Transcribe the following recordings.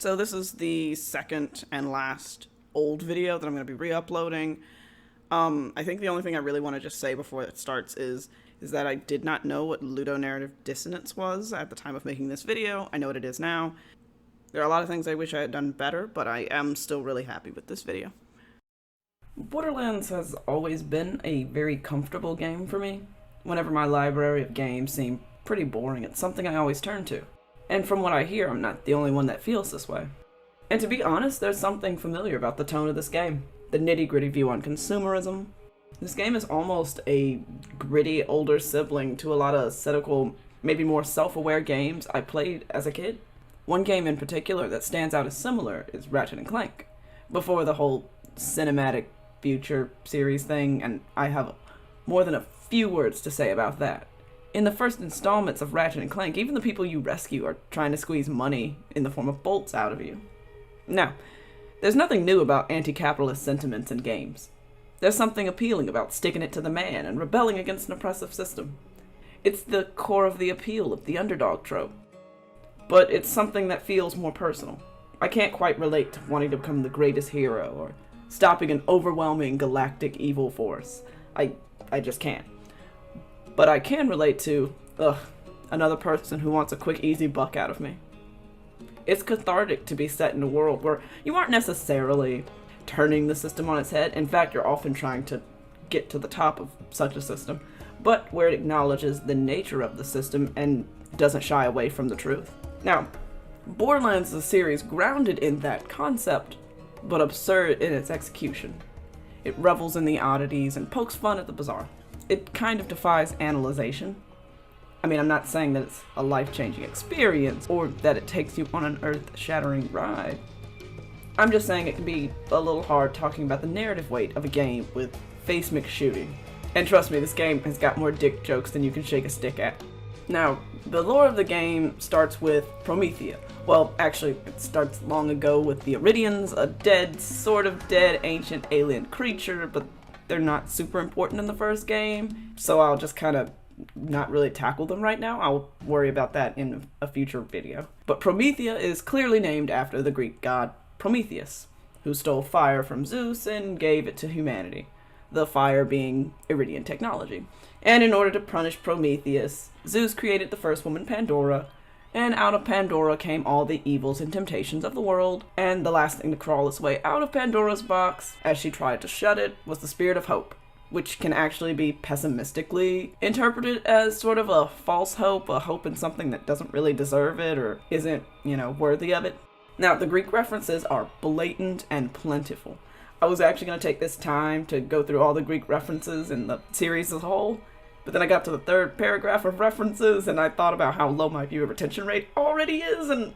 So this is the second and last old video that I'm going to be re-uploading. I think the only thing I really want to just say before it starts is that I did not know what ludonarrative dissonance was at the time of making this video. I know what it is now. There are a lot of things I wish I had done better, but I am still really happy with this video. Borderlands has always been a very comfortable game for me. Whenever my library of games seem pretty boring, it's something I always turn to. And from what I hear, I'm not the only one that feels this way. And to be honest, there's something familiar about the tone of this game. The nitty-gritty view on consumerism. This game is almost a gritty older sibling to a lot of cynical, maybe more self-aware games I played as a kid. One game in particular that stands out as similar is Ratchet and Clank. Before the whole cinematic future series thing, and I have more than a few words to say about that. In the first installments of Ratchet and Clank, even the people you rescue are trying to squeeze money in the form of bolts out of you. Now, there's nothing new about anti-capitalist sentiments in games. There's something appealing about sticking it to the man and rebelling against an oppressive system. It's the core of the appeal of the underdog trope. But it's something that feels more personal. I can't quite relate to wanting to become the greatest hero or stopping an overwhelming galactic evil force. I just can't. But I can relate to, another person who wants a quick, easy buck out of me. It's cathartic to be set in a world where you aren't necessarily turning the system on its head. In fact, you're often trying to get to the top of such a system, but where it acknowledges the nature of the system and doesn't shy away from the truth. Now, Borderlands is a series grounded in that concept, but absurd in its execution. It revels in the oddities and pokes fun at the bizarre. It kind of defies analyzation. I mean, I'm not saying that it's a life-changing experience or that it takes you on an earth-shattering ride. I'm just saying it can be a little hard talking about the narrative weight of a game with face mix shooting. And trust me, this game has got more dick jokes than you can shake a stick at. Now, the lore of the game starts with Promethea. Well, actually, it starts long ago with the Iridians, a sort of dead ancient alien creature, but they're not super important in the first game, so I'll just kind of not really tackle them right now. I'll worry about that in a future video. But Promethea is clearly named after the Greek god Prometheus, who stole fire from Zeus and gave it to humanity, the fire being Iridian technology. And in order to punish Prometheus, Zeus created the first woman, Pandora, and out of Pandora came all the evils and temptations of the world, and the last thing to crawl its way out of Pandora's box, as she tried to shut it, was the spirit of hope, which can actually be pessimistically interpreted as sort of a false hope, a hope in something that doesn't really deserve it or isn't, worthy of it. Now, the Greek references are blatant and plentiful. I was actually going to take this time to go through all the Greek references in the series as a whole, but then I got to the third paragraph of references and I thought about how low my viewer retention rate already is, and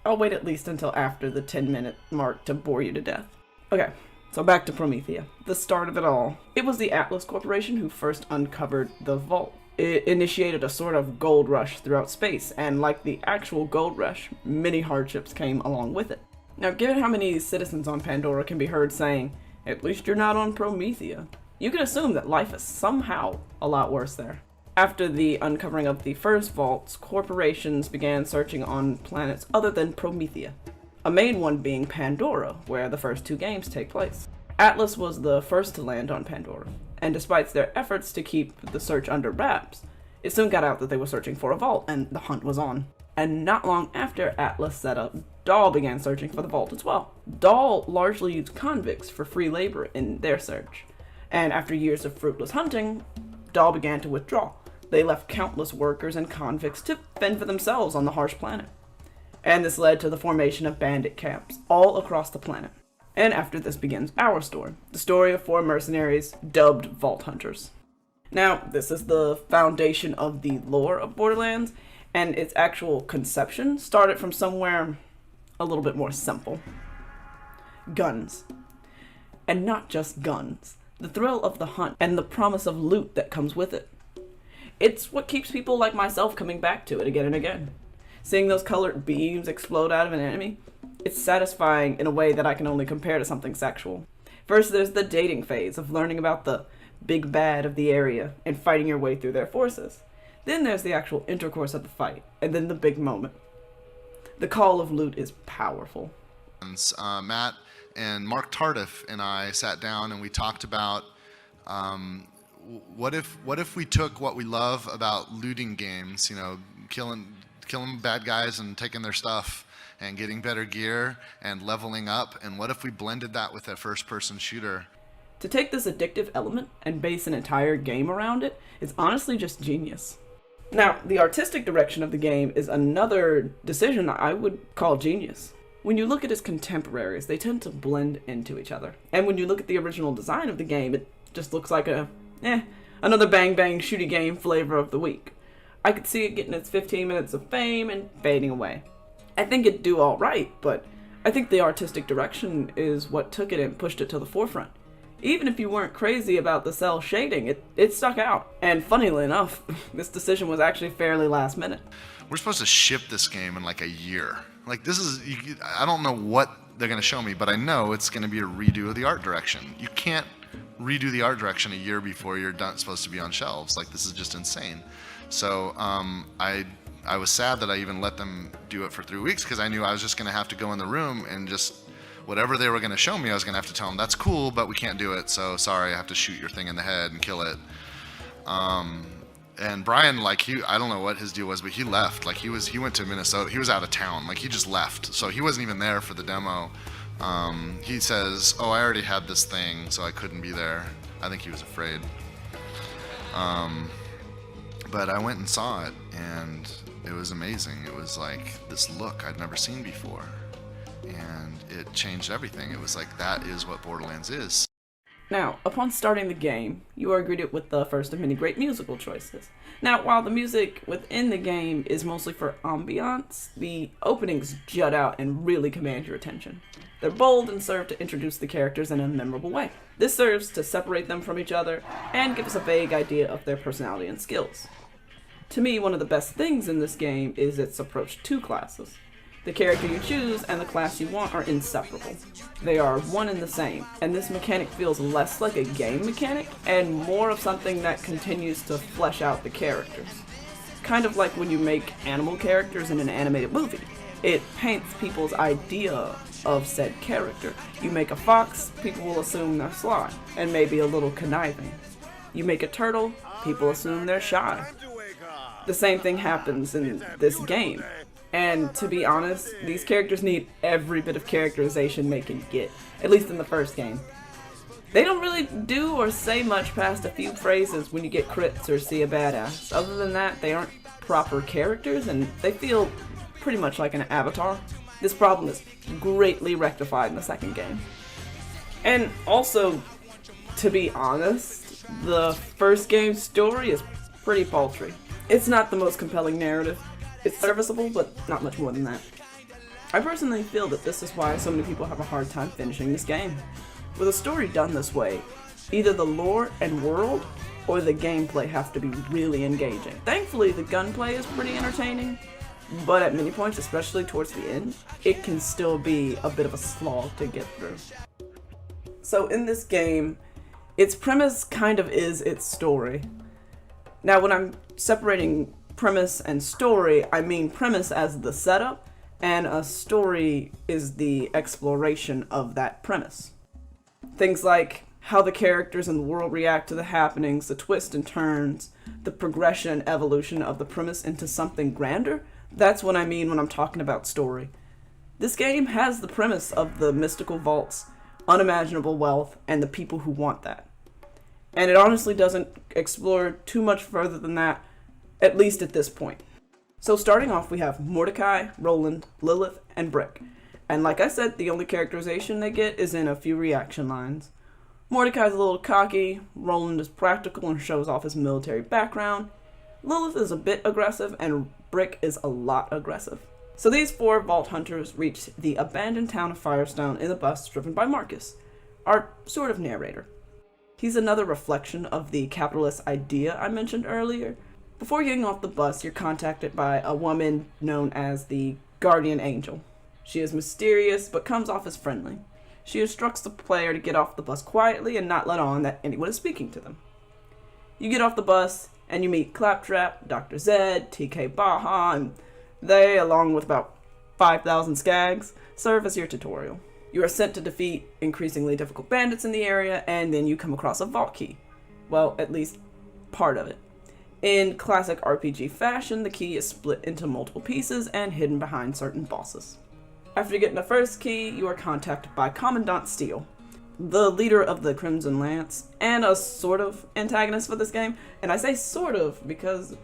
I'll wait at least until after the 10-minute mark to bore you to death. Okay, so back to Promethea, the start of it all. It was the Atlas Corporation who first uncovered the vault. It initiated a sort of gold rush throughout space, and like the actual gold rush, many hardships came along with it. Now, given how many citizens on Pandora can be heard saying, "At least you're not on Promethea," you can assume that life is somehow a lot worse there. After the uncovering of the first vaults, corporations began searching on planets other than Promethea, a main one being Pandora, where the first two games take place. Atlas was the first to land on Pandora, and despite their efforts to keep the search under wraps, it soon got out that they were searching for a vault, and the hunt was on. And not long after Atlas set up, Dahl began searching for the vault as well. Dahl largely used convicts for free labor in their search. And after years of fruitless hunting, Dahl began to withdraw. They left countless workers and convicts to fend for themselves on the harsh planet. And this led to the formation of bandit camps all across the planet. And after this begins our story, the story of 4 mercenaries dubbed Vault Hunters. Now, this is the foundation of the lore of Borderlands, and its actual conception started from somewhere a little bit more simple. Guns. And not just guns. The thrill of the hunt and the promise of loot that comes with it. It's what keeps people like myself coming back to it again and again. Seeing those colored beams explode out of an enemy, it's satisfying in a way that I can only compare to something sexual. First, there's the dating phase of learning about the big bad of the area and fighting your way through their forces. Then there's the actual intercourse of the fight, and then the big moment. The call of loot is powerful. Matt and Mark Tardif and I sat down and we talked about what if we took what we love about looting games, killing bad guys and taking their stuff and getting better gear and leveling up, and what if we blended that with a first-person shooter? To take this addictive element and base an entire game around it is honestly just genius. Now, the artistic direction of the game is another decision I would call genius. When you look at its contemporaries, they tend to blend into each other. And when you look at the original design of the game, it just looks like another bang bang shooty game flavor of the week. I could see it getting its 15 minutes of fame and fading away. I think it'd do all right, but I think the artistic direction is what took it and pushed it to the forefront. Even if you weren't crazy about the cell shading, it stuck out. And funnily enough, this decision was actually fairly last minute. We're supposed to ship this game in like a year. Like, I don't know what they're going to show me, but I know it's going to be a redo of the art direction. You can't redo the art direction a year before you're supposed to be on shelves. Like, this is just insane. So I was sad that I even let them do it for 3 weeks, because I knew I was just going to have to go in the room and just whatever they were going to show me, I was going to have to tell them, that's cool, but we can't do it, so sorry, I have to shoot your thing in the head and kill it. And Brian, I don't know what his deal was, but he left. Like, he went to Minnesota. He was out of town. Like, he just left. So he wasn't even there for the demo. He says, oh, I already had this thing, so I couldn't be there. I think he was afraid. But I went and saw it, and it was amazing. It was like this look I'd never seen before. And it changed everything. It was like, that is what Borderlands is. Now, upon starting the game, you are greeted with the first of many great musical choices. Now, while the music within the game is mostly for ambiance, the openings jut out and really command your attention. They're bold and serve to introduce the characters in a memorable way. This serves to separate them from each other and give us a vague idea of their personality and skills. To me, one of the best things in this game is its approach to classes. The character you choose and the class you want are inseparable. They are one and the same, and this mechanic feels less like a game mechanic and more of something that continues to flesh out the characters. Kind of like when you make animal characters in an animated movie. It paints people's idea of said character. You make a fox, people will assume they're sly, and maybe a little conniving. You make a turtle, people assume they're shy. The same thing happens in this game. And to be honest, these characters need every bit of characterization they can get, at least in the first game. They don't really do or say much past a few phrases when you get crits or see a badass. Other than that, they aren't proper characters and they feel pretty much like an avatar. This problem is greatly rectified in the second game. And also, to be honest, the first game's story is pretty paltry. It's not the most compelling narrative. It's serviceable, but not much more than that. I personally feel that this is why so many people have a hard time finishing this game. With a story done this way, either the lore and world or the gameplay have to be really engaging. Thankfully, the gunplay is pretty entertaining, but at many points, especially towards the end, it can still be a bit of a slog to get through. So in this game, its premise kind of is its story. Now, when I'm separating premise and story, I mean premise as the setup, and a story is the exploration of that premise. Things like how the characters in the world react to the happenings, the twists and turns, the progression and evolution of the premise into something grander, that's what I mean when I'm talking about story. This game has the premise of the mystical vaults, unimaginable wealth, and the people who want that. And it honestly doesn't explore too much further than that, at least at this point. So starting off, we have Mordecai, Roland, Lilith, and Brick. And like I said, the only characterization they get is in a few reaction lines. Mordecai's a little cocky, Roland is practical and shows off his military background, Lilith is a bit aggressive, and Brick is a lot aggressive. So these four Vault Hunters reach the abandoned town of Firestone in a bus driven by Marcus, our sort of narrator. He's another reflection of the capitalist idea I mentioned earlier. Before getting off the bus, you're contacted by a woman known as the Guardian Angel. She is mysterious, but comes off as friendly. She instructs the player to get off the bus quietly and not let on that anyone is speaking to them. You get off the bus, and you meet Claptrap, Dr. Zed, TK Baha, and they, along with about 5,000 skags serve as your tutorial. You are sent to defeat increasingly difficult bandits in the area, and then you come across a vault key. Well, at least part of it. In classic RPG fashion, the key is split into multiple pieces and hidden behind certain bosses. After getting the first key, you are contacted by Commandant Steele, the leader of the Crimson Lance, and a sort of antagonist for this game. And I say sort of because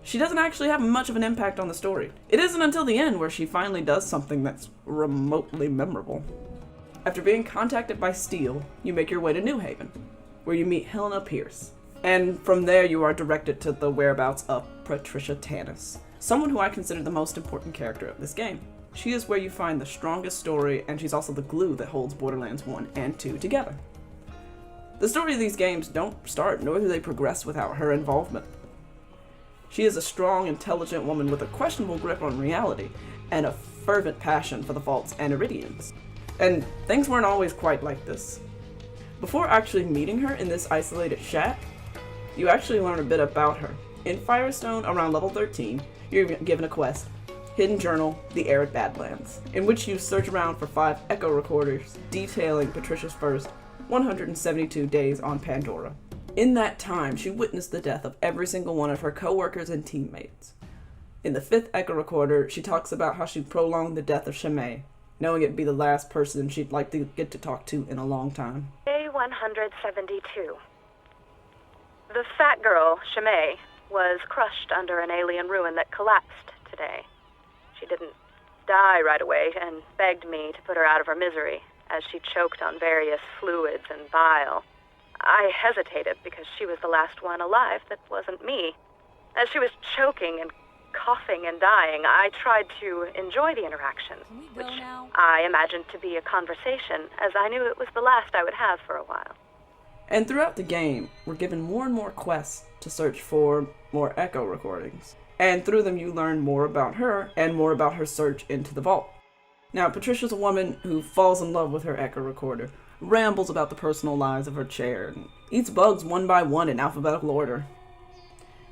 she doesn't actually have much of an impact on the story. It isn't until the end where she finally does something that's remotely memorable. After being contacted by Steele, you make your way to New Haven, where you meet Helena Pierce. And from there you are directed to the whereabouts of Patricia Tannis, someone who I consider the most important character of this game. She is where you find the strongest story, and she's also the glue that holds Borderlands 1 and 2 together. The story of these games don't start, nor do they progress without her involvement. She is a strong, intelligent woman with a questionable grip on reality, and a fervent passion for the Vaults and Iridians. And things weren't always quite like this. Before actually meeting her in this isolated shack, you actually learn a bit about her. In Firestone, around level 13, you're given a quest, Hidden Journal, The Arid Badlands, in which you search around for 5 echo recorders detailing Patricia's first 172 days on Pandora. In that time, she witnessed the death of every single one of her co-workers and teammates. In the 5th echo recorder, she talks about how she prolonged the death of Chimay, knowing it'd be the last person she'd like to get to talk to in a long time. Day 172. The fat girl, Chimay, was crushed under an alien ruin that collapsed today. She didn't die right away and begged me to put her out of her misery as she choked on various fluids and bile. I hesitated because she was the last one alive that wasn't me. As she was choking and coughing and dying, I tried to enjoy the interaction, which I imagined to be a conversation, as I knew it was the last I would have for a while. And throughout the game, we're given more and more quests to search for more echo recordings. And through them you learn more about her, and more about her search into the vault. Now, Patricia's a woman who falls in love with her echo recorder, rambles about the personal lives of her chair, and eats bugs one by one in alphabetical order.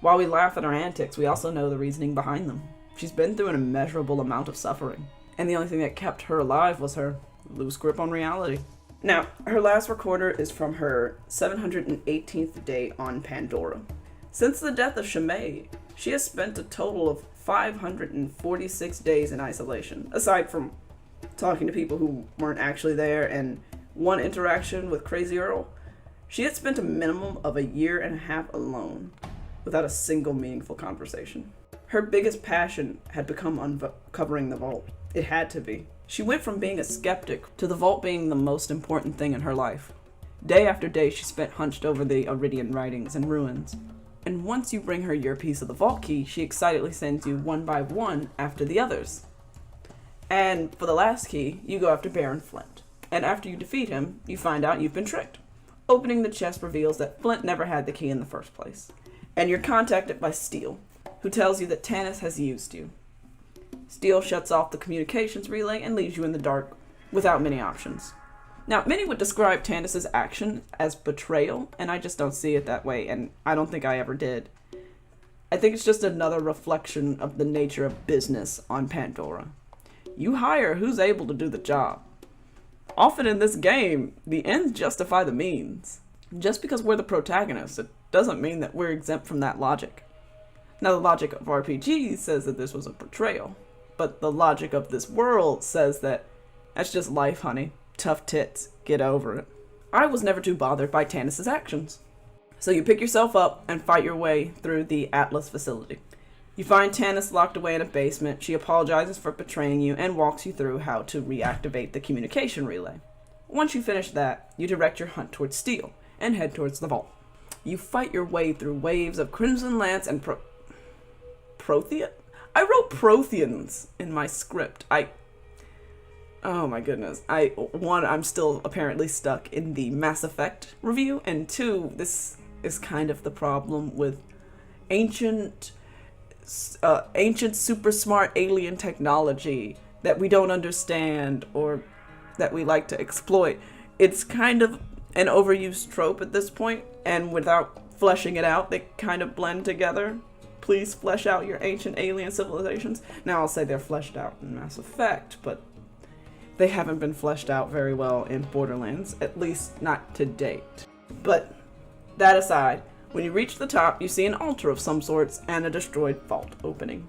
While we laugh at her antics, we also know the reasoning behind them. She's been through an immeasurable amount of suffering, and the only thing that kept her alive was her loose grip on reality. Now, her last recorder is from her 718th day on Pandora. Since the death of Chimay, she has spent a total of 546 days in isolation, aside from talking to people who weren't actually there and one interaction with Crazy Earl. She had spent a minimum of a year and a half alone, without a single meaningful conversation. Her biggest passion had become uncovering the vault. It had to be. She went from being a skeptic to the vault being the most important thing in her life. Day after day she spent hunched over the Iridian writings and ruins. And once you bring her your piece of the vault key, she excitedly sends you one by one after the others. And for the last key, you go after Baron Flint. And after you defeat him, you find out you've been tricked. Opening the chest reveals that Flint never had the key in the first place. And you're contacted by Steele, who tells you that Tannis has used you. Steele shuts off the communications relay and leaves you in the dark without many options. Now, many would describe Tannis's action as betrayal, and I just don't see it that way, and I don't think I ever did. I think it's just another reflection of the nature of business on Pandora. You hire who's able to do the job. Often in this game, the ends justify the means. Just because we're the protagonists, it doesn't mean that we're exempt from that logic. Now, the logic of RPGs says that this was a betrayal, but the logic of this world says that that's just life, honey. Tough tits. Get over it. I was never too bothered by Tannis's actions. So you pick yourself up and fight your way through the Atlas facility. You find Tannis locked away in a basement. She apologizes for betraying you and walks you through how to reactivate the communication relay. Once you finish that, you direct your hunt towards Steel and head towards the vault. You fight your way through waves of Crimson Lance and Prothean? I wrote Protheans in my script. Oh my goodness. I'm still apparently stuck in the Mass Effect review, and 2, this is kind of the problem with ancient super smart alien technology that we don't understand or that we like to exploit. It's kind of an overused trope at this point, and without fleshing it out, they kind of blend together. please flesh out your ancient alien civilizations. Now I'll say they're fleshed out in Mass Effect, but they haven't been fleshed out very well in Borderlands, at least not to date. But that aside, when you reach the top, you see an altar of some sorts and a destroyed vault opening.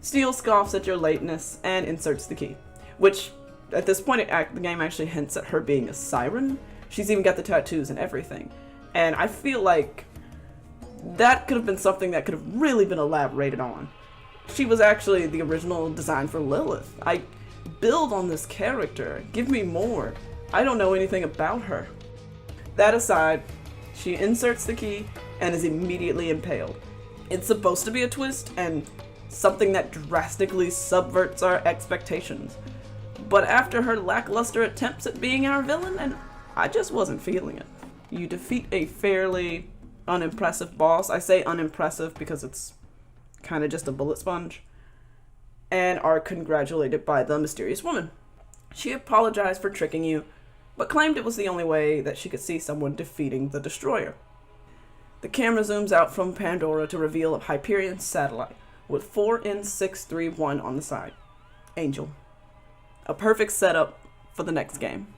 Steel scoffs at your lateness and inserts the key, which at this point the game actually hints at her being a siren. She's even got the tattoos and everything. And I feel like that could have been something that could have really been elaborated on. She was actually the original design for Lilith. I build on this character. Give me more. I don't know anything about her. That aside, she inserts the key and is immediately impaled. It's supposed to be a twist and something that drastically subverts our expectations. But after her lackluster attempts at being our villain, and I just wasn't feeling it. You defeat a fairly unimpressive boss. I say unimpressive because it's kind of just a bullet sponge. And are congratulated by the mysterious woman. She apologized for tricking you, but claimed it was the only way that she could see someone defeating the destroyer. The camera zooms out from Pandora to reveal a Hyperion satellite with 4N631 on the side. Angel. A perfect setup for the next game.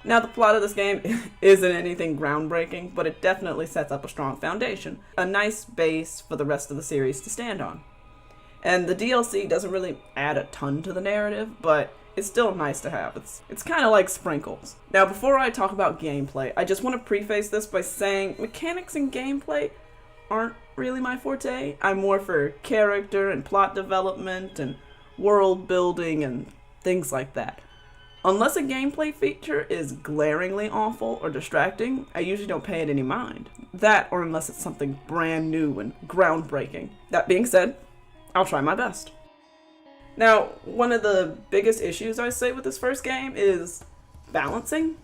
Now, the plot of this game isn't anything groundbreaking, but it definitely sets up a strong foundation, a nice base for the rest of the series to stand on. And the DLC doesn't really add a ton to the narrative, but it's still nice to have. It's kind of like sprinkles. Now, before I talk about gameplay, I just want to preface this by saying mechanics and gameplay aren't really my forte. I'm more for character and plot development and world building and things like that. Unless a gameplay feature is glaringly awful or distracting, I usually don't pay it any mind. That, or unless it's something brand new and groundbreaking. That being said, I'll try my best. Now, one of the biggest issues I say with this first game is balancing.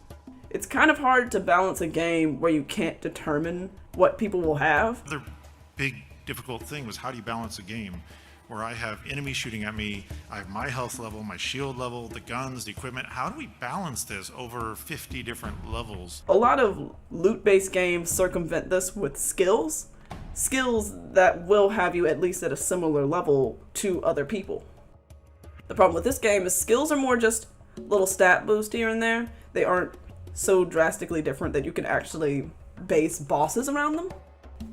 It's kind of hard to balance a game where you can't determine what people will have. Another big difficult thing was, how do you balance a game where I have enemies shooting at me, I have my health level, my shield level, the guns, the equipment. How do we balance this over 50 different levels? A lot of loot-based games circumvent this with skills. Skills that will have you at least at a similar level to other people. The problem with this game is skills are more just little stat boost here and there. They aren't so drastically different that you can actually base bosses around them.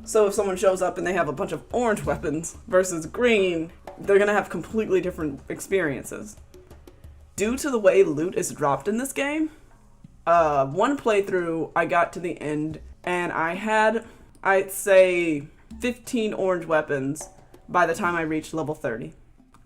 So if someone shows up and they have a bunch of orange weapons versus green, they're gonna have completely different experiences. Due to the way loot is dropped in this game, one playthrough I got to the end and I had, I'd say, 15 orange weapons by the time I reached level 30.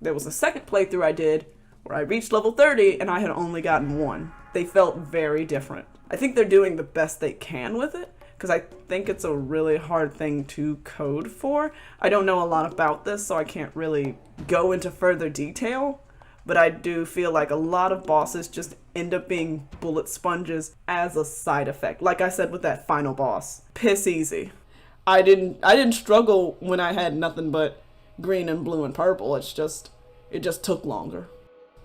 There was a second playthrough I did where I reached level 30 and I had only gotten one. They felt very different. I think they're doing the best they can with it, because I think it's a really hard thing to code for. I don't know a lot about this, so I can't really go into further detail, but I do feel like a lot of bosses just end up being bullet sponges as a side effect. Like I said with that final boss, piss easy. I didn't struggle when I had nothing but green and blue and purple. It just took longer.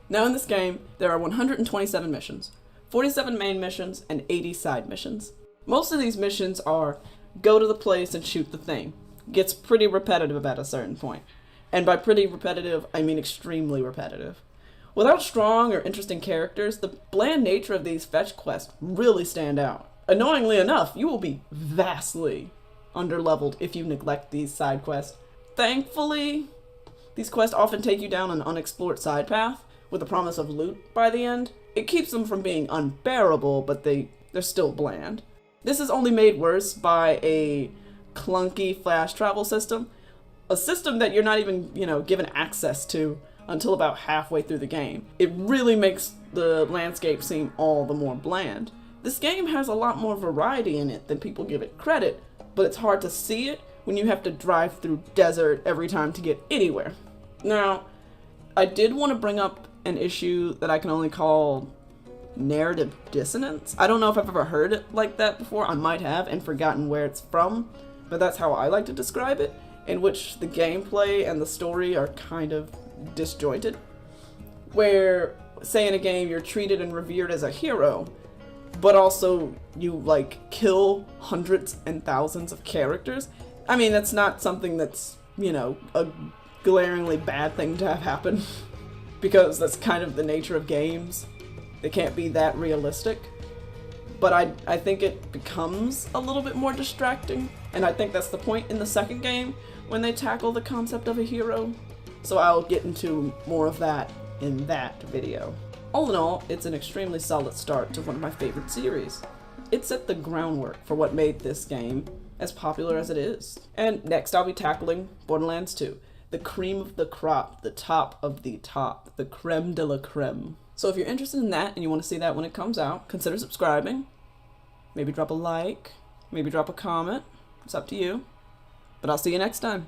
Now in this game, there are 127 missions, 47 main missions, and 80 side missions. Most of these missions are go to the place and shoot the thing. Gets pretty repetitive at a certain point. And by pretty repetitive, I mean extremely repetitive. Without strong or interesting characters, the bland nature of these fetch quests really stand out. Annoyingly enough, you will be vastly underleveled if you neglect these side quests. Thankfully, these quests often take you down an unexplored side path with the promise of loot by the end. It keeps them from being unbearable, but they're still bland. This is only made worse by a clunky flash travel system, a system that you're not even, given access to until about halfway through the game. It really makes the landscape seem all the more bland. This game has a lot more variety in it than people give it credit, but it's hard to see it when you have to drive through desert every time to get anywhere. Now, I did want to bring up an issue that I can only call narrative dissonance. I don't know if I've ever heard it like that before. I might have and forgotten where it's from, but that's how I like to describe it, in which the gameplay and the story are kind of disjointed. Where, say in a game, you're treated and revered as a hero, but also you, kill hundreds and thousands of characters. I mean, that's not something that's you know, a glaringly bad thing to have happen. Because that's kind of the nature of games. They can't be that realistic. But I think it becomes a little bit more distracting. And I think that's the point in the second game when they tackle the concept of a hero. So I'll get into more of that in that video. All in all, it's an extremely solid start to one of my favorite series. It set the groundwork for what made this game as popular as it is. And next I'll be tackling Borderlands 2. The cream of the crop, the top of the top, the creme de la creme. So if you're interested in that and you want to see that when it comes out, consider subscribing. Maybe drop a like, maybe drop a comment. It's up to you. But I'll see you next time.